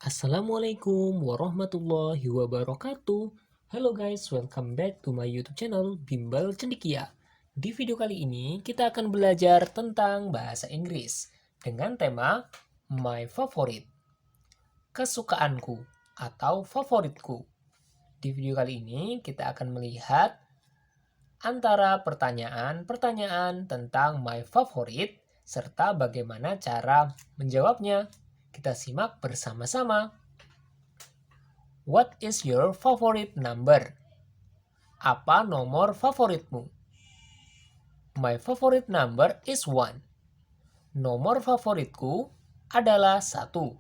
Assalamualaikum warahmatullahi wabarakatuh. Hello guys, welcome back to my YouTube channel Bimbel Cendekia. Di video kali ini kita akan belajar tentang bahasa Inggris dengan tema My Favorite, kesukaanku atau favoritku. Di video kali ini kita akan melihat antara pertanyaan-pertanyaan tentang My Favorite serta bagaimana cara menjawabnya. Kita simak bersama-sama. What is your favorite number? Apa nomor favoritmu? My favorite number is 1. Nomor favoritku adalah 1.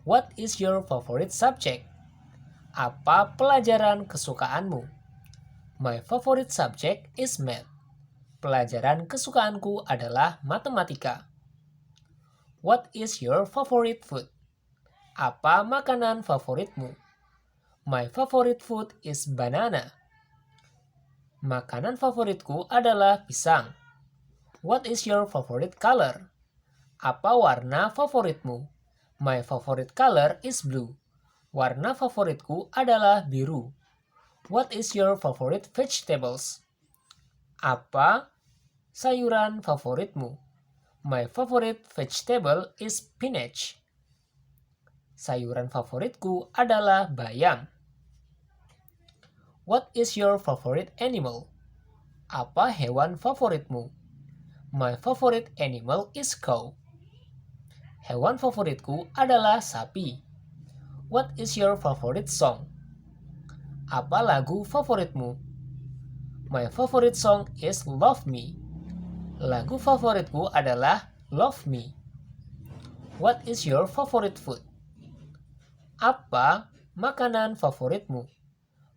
What is your favorite subject? Apa pelajaran kesukaanmu? My favorite subject is math. Pelajaran kesukaanku adalah matematika. What is your favorite food? Apa makanan favoritmu? My favorite food is banana. Makanan favoritku adalah pisang. What is your favorite color? Apa warna favoritmu? My favorite color is blue. Warna favoritku adalah biru. What is your favorite vegetables? Apa sayuran favoritmu? My favorite vegetable is spinach. Sayuran favoritku adalah bayam. What is your favorite animal? Apa hewan favoritmu? My favorite animal is cow. Hewan favoritku adalah sapi. What is your favorite song? Apa lagu favoritmu? My favorite song is Love Me. Lagu favoritku adalah Love Me. What is your favorite food? Apa makanan favoritmu?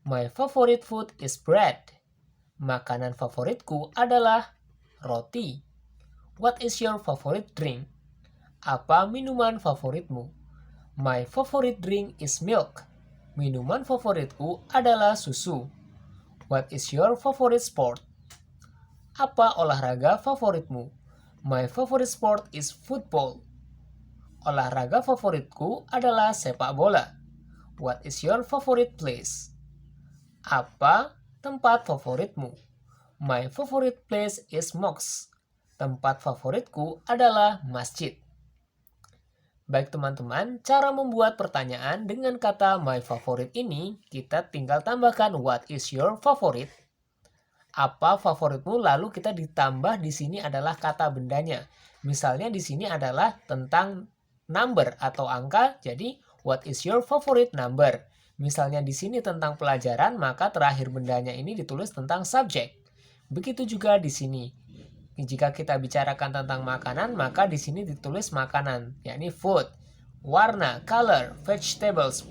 My favorite food is bread. Makanan favoritku adalah roti. What is your favorite drink? Apa minuman favoritmu? My favorite drink is milk. Minuman favoritku adalah susu. What is your favorite sport? Apa olahraga favoritmu? My favorite sport is football. Olahraga favoritku adalah sepak bola. What is your favorite place? Apa tempat favoritmu? My favorite place is mosque. Tempat favoritku adalah masjid. Baik teman-teman, cara membuat pertanyaan dengan kata my favorite ini, kita tinggal tambahkan what is your favorite. Apa favoritmu, lalu kita ditambah di sini adalah kata bendanya. Misalnya di sini adalah tentang number atau angka, jadi what is your favorite number? Misalnya di sini tentang pelajaran, maka terakhir bendanya ini ditulis tentang subject. Begitu juga di sini. Jika kita bicarakan tentang makanan, maka di sini ditulis makanan, yakni food. Warna, color, vegetables,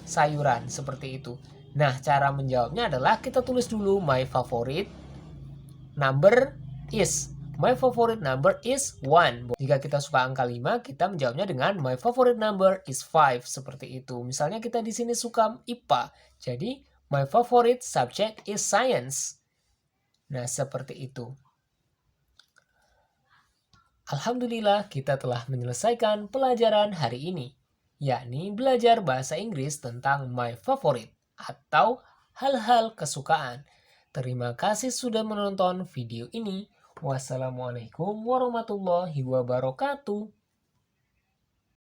sayuran, seperti itu. Nah, cara menjawabnya adalah kita tulis dulu my favorite number is. My favorite number is 1. Jika kita suka angka 5, kita menjawabnya dengan my favorite number is 5. Seperti itu. Misalnya kita di sini suka IPA. Jadi, my favorite subject is science. Nah, seperti itu. Alhamdulillah, kita telah menyelesaikan pelajaran hari ini, yakni belajar bahasa Inggris tentang my favorite atau hal-hal kesukaan. Terima kasih sudah menonton video ini. Wassalamualaikum warahmatullahi wabarakatuh.